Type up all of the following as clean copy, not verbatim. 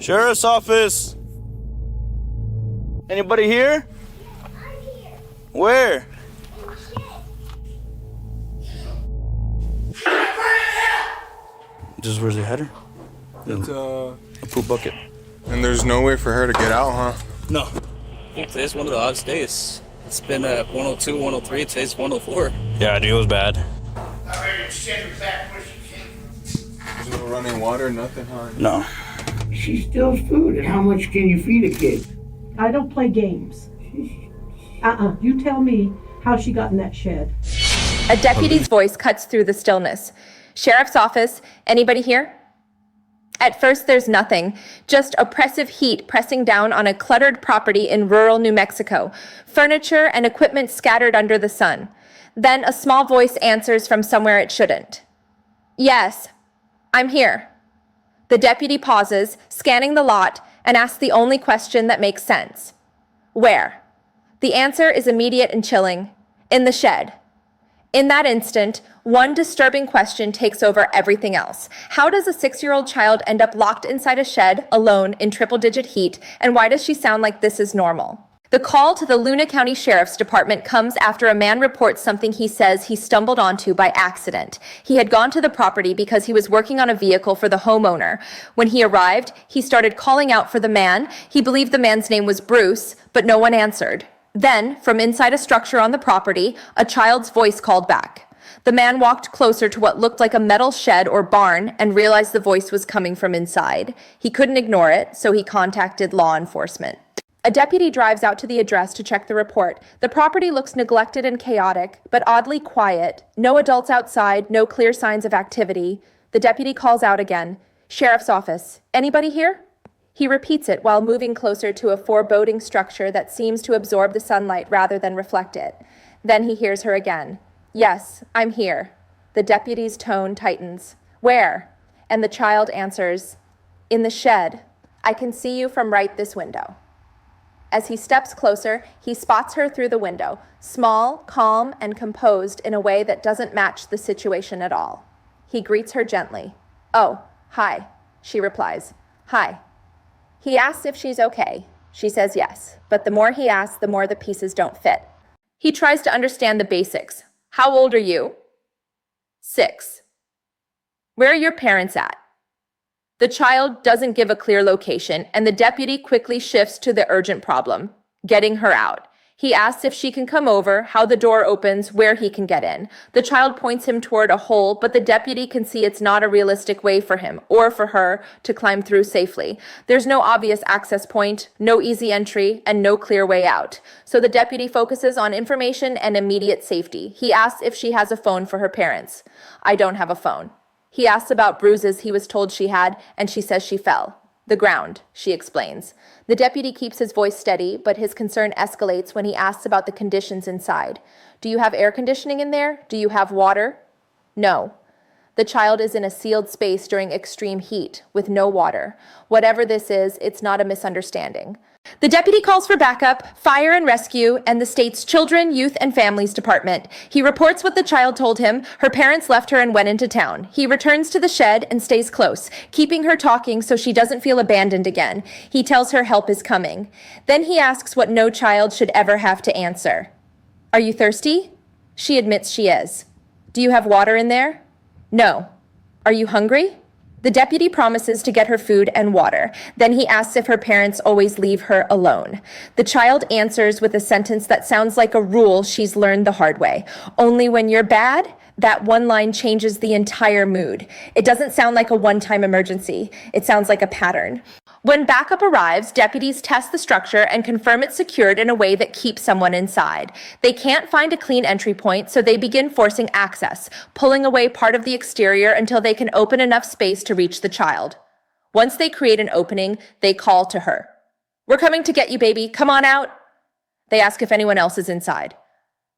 Sheriff's office. Anybody here? I'm here. Where? This is where's the header? It's, A poop bucket. and there's no way for her to get out, huh? No. Today's one of the oddest days. It's been at 102, 103, today's 104. Yeah, dude, it was bad. There's no running water, nothing, huh? No. She steals food, and how much can you feed a kid? I don't play games. You tell me how she got in that shed. A deputy's voice cuts through the stillness. Sheriff's office, anybody here? At first, there's nothing, just oppressive heat pressing down on a cluttered property in rural New Mexico, furniture and equipment scattered under the sun. Then a small voice answers from somewhere it shouldn't. Yes, I'm here. The deputy pauses, scanning the lot, and asks the only question that makes sense. Where? The answer is immediate and chilling. In the shed. In that instant, one disturbing question takes over everything else. How does a 6-year-old child end up locked inside a shed, alone, in triple-digit heat, and why does she sound like this is normal? The call to the Luna County Sheriff's Department comes after a man reports something he says he stumbled onto by accident. He had gone to the property because he was working on a vehicle for the homeowner. When he arrived, he started calling out for the man. He believed the man's name was Bruce, but no one answered. Then, from inside a structure on the property, a child's voice called back. The man walked closer to what looked like a metal shed or barn and realized the voice was coming from inside. He couldn't ignore it, so he contacted law enforcement. A deputy drives out to the address to check the report. The property looks neglected and chaotic, but oddly quiet. No adults outside, no clear signs of activity. The deputy calls out again. Sheriff's office. Anybody here? He repeats it while moving closer to a foreboding structure that seems to absorb the sunlight rather than reflect it. Then he hears her again. Yes, I'm here. The deputy's tone tightens. Where? And the child answers, in the shed. I can see you from right this window. As he steps closer, he spots her through the window, small, calm, and composed in a way that doesn't match the situation at all. He greets her gently. Oh, hi, she replies. Hi. He asks if she's okay. She says yes, but the more he asks, the more the pieces don't fit. He tries to understand the basics. How old are you? 6. Where are your parents at? The child doesn't give a clear location, and the deputy quickly shifts to the urgent problem, getting her out. He asks if she can come over, how the door opens, where he can get in. The child points him toward a hole, but the deputy can see it's not a realistic way for him, or for her, to climb through safely. There's no obvious access point, no easy entry, and no clear way out. So the deputy focuses on information and immediate safety. He asks if she has a phone for her parents. I don't have a phone. He asks about bruises he was told she had, and she says she fell. The ground, she explains. The deputy keeps his voice steady, but his concern escalates when he asks about the conditions inside. Do you have air conditioning in there? Do you have water? No. The child is in a sealed space during extreme heat, with no water. Whatever this is, it's not a misunderstanding. The deputy calls for backup, fire and rescue, and the state's Children, Youth, and Families Department. He reports what the child told him. Her parents left her and went into town. He returns to the shed and stays close, keeping her talking so she doesn't feel abandoned again. He tells her help is coming. Then he asks what no child should ever have to answer. Are you thirsty? She admits she is. Do you have water in there? No. Are you hungry? The deputy promises to get her food and water. Then he asks if her parents always leave her alone. The child answers with a sentence that sounds like a rule she's learned the hard way. Only when you're bad, that one line changes the entire mood. It doesn't sound like a one-time emergency. It sounds like a pattern. When backup arrives, deputies test the structure and confirm it's secured in a way that keeps someone inside. They can't find a clean entry point, so they begin forcing access, pulling away part of the exterior until they can open enough space to reach the child. Once they create an opening, they call to her. We're coming to get you, baby. Come on out. They ask if anyone else is inside.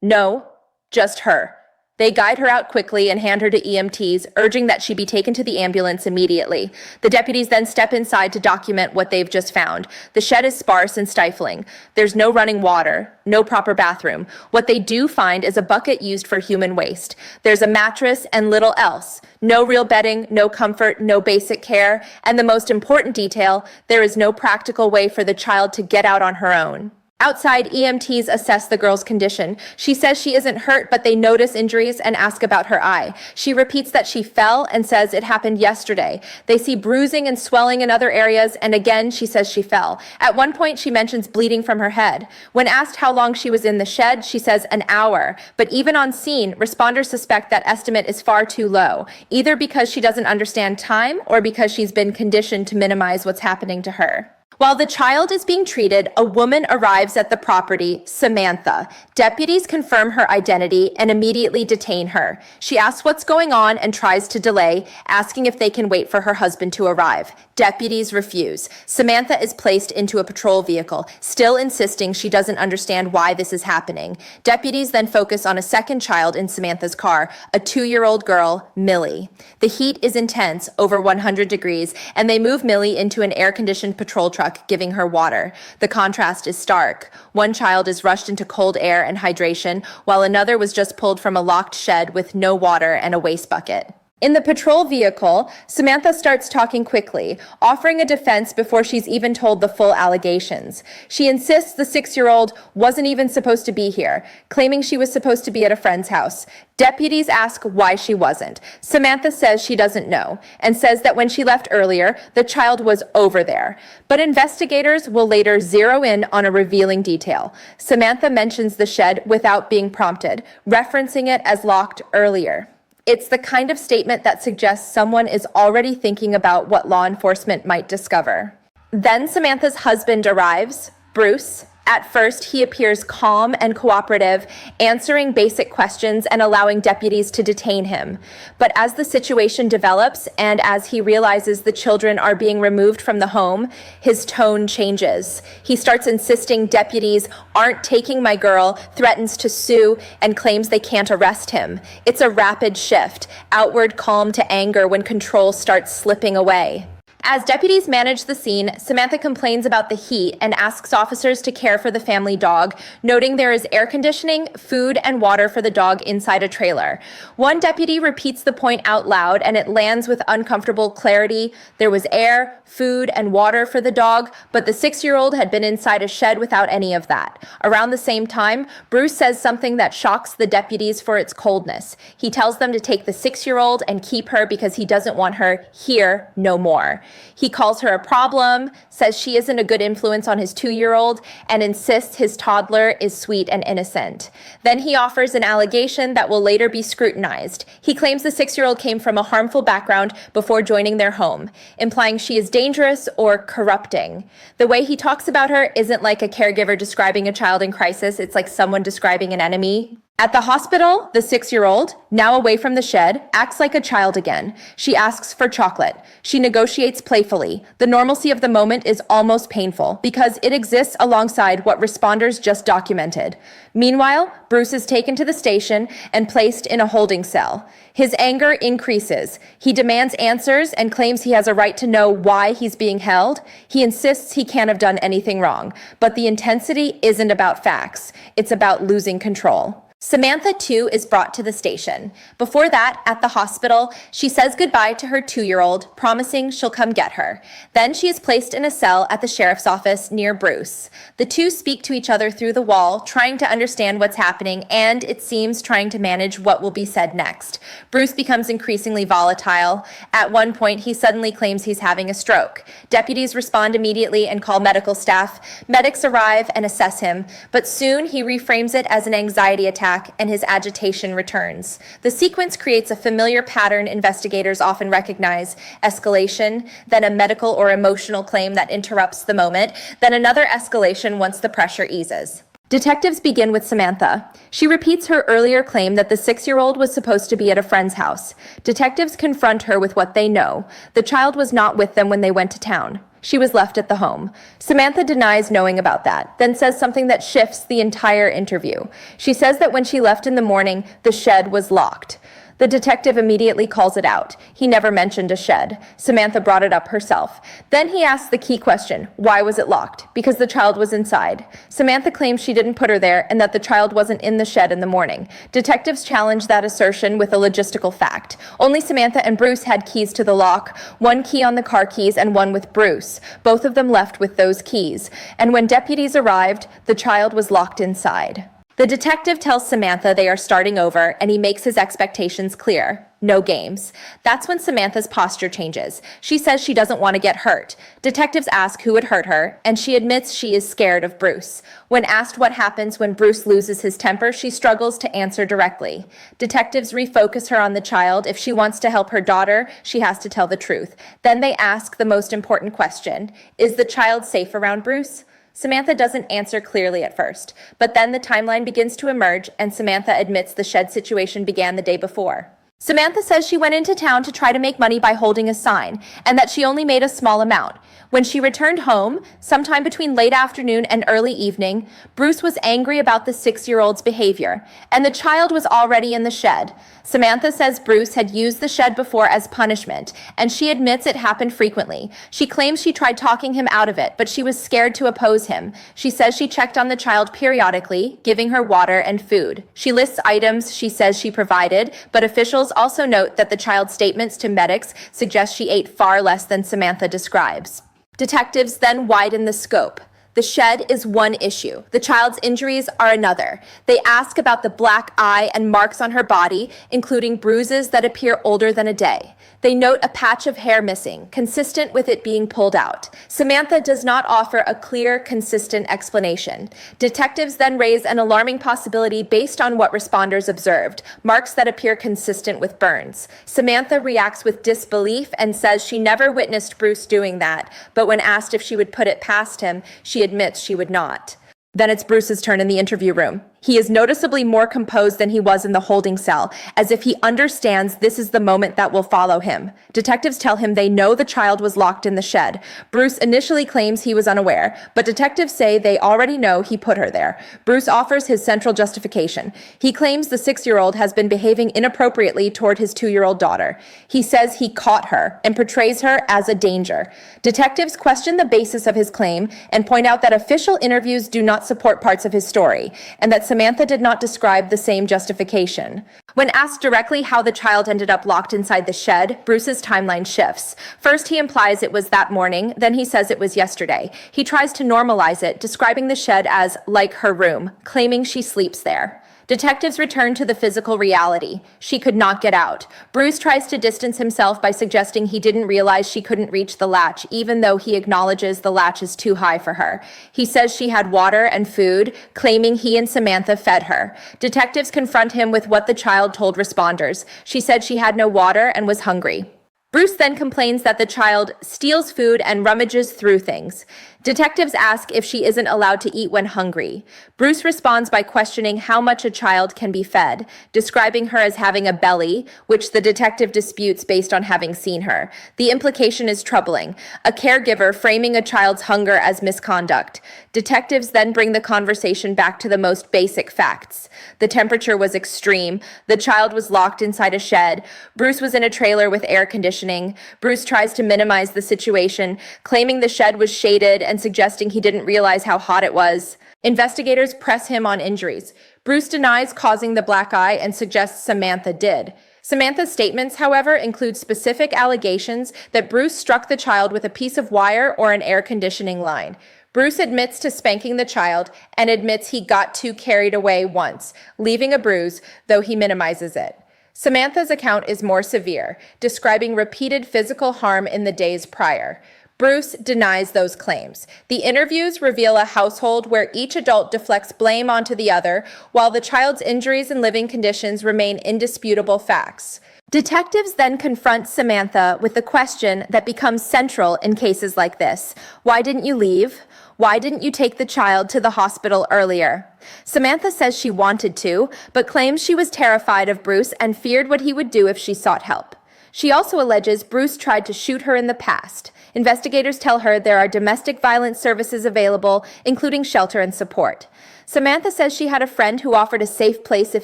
No, just her. They guide her out quickly and hand her to EMTs, urging that she be taken to the ambulance immediately. The deputies then step inside to document what they've just found. The shed is sparse and stifling. There's no running water, no proper bathroom. What they do find is a bucket used for human waste. There's a mattress and little else. No real bedding, no comfort, no basic care, and the most important detail, there is no practical way for the child to get out on her own. Outside, EMTs assess the girl's condition. She says she isn't hurt, but they notice injuries and ask about her eye. She repeats that she fell and says it happened yesterday. They see bruising and swelling in other areas, and again, she says she fell. At one point, she mentions bleeding from her head. When asked how long she was in the shed, she says an hour. But even on scene, responders suspect that estimate is far too low, either because she doesn't understand time or because she's been conditioned to minimize what's happening to her. While the child is being treated, a woman arrives at the property, Samantha. Deputies confirm her identity and immediately detain her. She asks what's going on and tries to delay, asking if they can wait for her husband to arrive. Deputies refuse. Samantha is placed into a patrol vehicle, still insisting she doesn't understand why this is happening. Deputies then focus on a second child in Samantha's car, a 2-year-old girl, Millie. The heat is intense, over 100 degrees, and they move Millie into an air-conditioned patrol truck, giving her water. The contrast is stark. One child is rushed into cold air and hydration, while another was just pulled from a locked shed with no water and a waste bucket. In the patrol vehicle, Samantha starts talking quickly, offering a defense before she's even told the full allegations. She insists the 6-year-old wasn't even supposed to be here, claiming she was supposed to be at a friend's house. Deputies ask why she wasn't. Samantha says she doesn't know, and says that when she left earlier, the child was over there. But investigators will later zero in on a revealing detail. Samantha mentions the shed without being prompted, referencing it as locked earlier. It's the kind of statement that suggests someone is already thinking about what law enforcement might discover. Then Samantha's husband arrives, Bruce. At first, he appears calm and cooperative, answering basic questions and allowing deputies to detain him. But as the situation develops and as he realizes the children are being removed from the home, his tone changes. He starts insisting deputies aren't taking my girl, threatens to sue, and claims they can't arrest him. It's a rapid shift, outward calm to anger when control starts slipping away. As deputies manage the scene, Samantha complains about the heat and asks officers to care for the family dog, noting there is air conditioning, food, and water for the dog inside a trailer. One deputy repeats the point out loud, and it lands with uncomfortable clarity. There was air, food, and water for the dog, but the 6-year-old had been inside a shed without any of that. Around the same time, Bruce says something that shocks the deputies for its coldness. He tells them to take the 6-year-old and keep her because he doesn't want her here no more. He calls her a problem, says she isn't a good influence on his 2-year-old, and insists his toddler is sweet and innocent. Then he offers an allegation that will later be scrutinized. He claims the 6-year-old came from a harmful background before joining their home, implying she is dangerous or corrupting. The way he talks about her isn't like a caregiver describing a child in crisis, it's like someone describing an enemy. At the hospital, the 6-year-old, now away from the shed, acts like a child again. She asks for chocolate. She negotiates playfully. The normalcy of the moment is almost painful because it exists alongside what responders just documented. Meanwhile, Bruce is taken to the station and placed in a holding cell. His anger increases. He demands answers and claims he has a right to know why he's being held. He insists he can't have done anything wrong. But the intensity isn't about facts. It's about losing control. Samantha, too, is brought to the station. Before that, at the hospital, she says goodbye to her 2-year-old, promising she'll come get her. Then she is placed in a cell at the sheriff's office near Bruce. The two speak to each other through the wall, trying to understand what's happening, and it seems trying to manage what will be said next. Bruce becomes increasingly volatile. At one point, he suddenly claims he's having a stroke. Deputies respond immediately and call medical staff. Medics arrive and assess him, but soon he reframes it as an anxiety attack, and his agitation returns. The sequence creates a familiar pattern investigators often recognize: escalation, then a medical or emotional claim that interrupts the moment, then another escalation once the pressure eases. Detectives begin with Samantha. She repeats her earlier claim that the 6-year-old was supposed to be at a friend's house. Detectives confront her with what they know. The child was not with them when they went to town. She was left at the home. Samantha denies knowing about that, then says something that shifts the entire interview. She says that when she left in the morning, the shed was locked. The detective immediately calls it out. He never mentioned a shed. Samantha brought it up herself. Then he asks the key question, why was it locked? Because the child was inside. Samantha claims she didn't put her there and that the child wasn't in the shed in the morning. Detectives challenge that assertion with a logistical fact. Only Samantha and Bruce had keys to the lock, one key on the car keys and one with Bruce. Both of them left with those keys. And when deputies arrived, the child was locked inside. The detective tells Samantha they are starting over, and he makes his expectations clear. No games. That's when Samantha's posture changes. She says she doesn't want to get hurt. Detectives ask who would hurt her, and she admits she is scared of Bruce. When asked what happens when Bruce loses his temper, she struggles to answer directly. Detectives refocus her on the child. If she wants to help her daughter, she has to tell the truth. Then they ask the most important question. Is the child safe around Bruce? Samantha doesn't answer clearly at first, but then the timeline begins to emerge and Samantha admits the shed situation began the day before. Samantha says she went into town to try to make money by holding a sign, and that she only made a small amount. When she returned home, sometime between late afternoon and early evening, Bruce was angry about the 6-year-old's behavior, and the child was already in the shed. Samantha says Bruce had used the shed before as punishment, and she admits it happened frequently. She claims she tried talking him out of it, but she was scared to oppose him. She says she checked on the child periodically, giving her water and food. She lists items she says she provided, but officials also note that the child's statements to medics suggest she ate far less than Samantha describes. Detectives then widen the scope. The shed is one issue. The child's injuries are another. They ask about the black eye and marks on her body, including bruises that appear older than a day. They note a patch of hair missing, consistent with it being pulled out. Samantha does not offer a clear, consistent explanation. Detectives then raise an alarming possibility based on what responders observed, marks that appear consistent with burns. Samantha reacts with disbelief and says she never witnessed Bruce doing that, but when asked if she would put it past him, she admits she would not. Then it's Bruce's turn in the interview room. He is noticeably more composed than he was in the holding cell, as if he understands this is the moment that will follow him. Detectives tell him they know the child was locked in the shed. Bruce initially claims he was unaware, but detectives say they already know he put her there. Bruce offers his central justification. He claims the 6-year-old has been behaving inappropriately toward his 2-year-old daughter. He says he caught her and portrays her as a danger. Detectives question the basis of his claim and point out that official interviews do not support parts of his story, and that Samantha did not describe the same justification. When asked directly how the child ended up locked inside the shed, Bruce's timeline shifts. First, he implies it was that morning, then he says it was yesterday. He tries to normalize it, describing the shed as like her room, claiming she sleeps there. Detectives return to the physical reality. She could not get out. Bruce tries to distance himself by suggesting he didn't realize she couldn't reach the latch, even though he acknowledges the latch is too high for her. He says she had water and food, claiming he and Samantha fed her. Detectives confront him with what the child told responders. She said she had no water and was hungry. Bruce then complains that the child steals food and rummages through things. Detectives ask if she isn't allowed to eat when hungry. Bruce responds by questioning how much a child can be fed, describing her as having a belly, which the detective disputes based on having seen her. The implication is troubling, a caregiver framing a child's hunger as misconduct. Detectives then bring the conversation back to the most basic facts. The temperature was extreme. The child was locked inside a shed. Bruce was in a trailer with air conditioning. Bruce tries to minimize the situation, claiming the shed was shaded and suggesting he didn't realize how hot it was. Investigators press him on injuries. Bruce denies causing the black eye and suggests Samantha did. Samantha's statements, however, include specific allegations that Bruce struck the child with a piece of wire or an air conditioning line. Bruce admits to spanking the child and admits he got too carried away once, leaving a bruise, though he minimizes it. Samantha's account is more severe, describing repeated physical harm in the days prior. Bruce denies those claims. The interviews reveal a household where each adult deflects blame onto the other, while the child's injuries and living conditions remain indisputable facts. Detectives then confront Samantha with the question that becomes central in cases like this. Why didn't you leave? Why didn't you take the child to the hospital earlier? Samantha says she wanted to, but claims she was terrified of Bruce and feared what he would do if she sought help. She also alleges Bruce tried to shoot her in the past. Investigators tell her there are domestic violence services available, including shelter and support. Samantha says she had a friend who offered a safe place if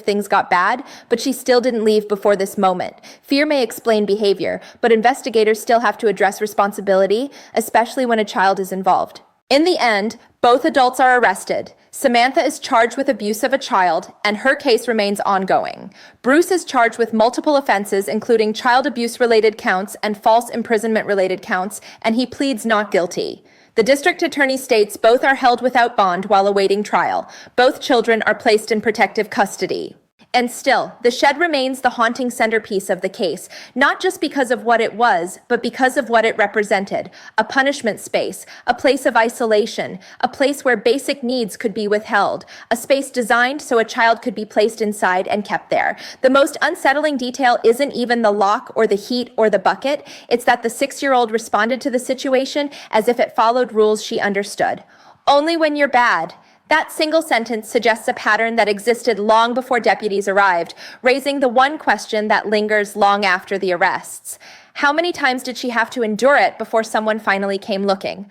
things got bad, but she still didn't leave before this moment. Fear may explain behavior, but investigators still have to address responsibility, especially when a child is involved. In the end, both adults are arrested. Samantha is charged with abuse of a child, and her case remains ongoing. Bruce is charged with multiple offenses, including child abuse-related counts and false imprisonment-related counts, and he pleads not guilty. The district attorney states both are held without bond while awaiting trial. Both children are placed in protective custody. And still, the shed remains the haunting centerpiece of the case, not just because of what it was, but because of what it represented. A punishment space, a place of isolation, a place where basic needs could be withheld, a space designed so a child could be placed inside and kept there. The most unsettling detail isn't even the lock or the heat or the bucket, it's that the 6-year-old responded to the situation as if it followed rules she understood. Only when you're bad. That single sentence suggests a pattern that existed long before deputies arrived, raising the one question that lingers long after the arrests. How many times did she have to endure it before someone finally came looking?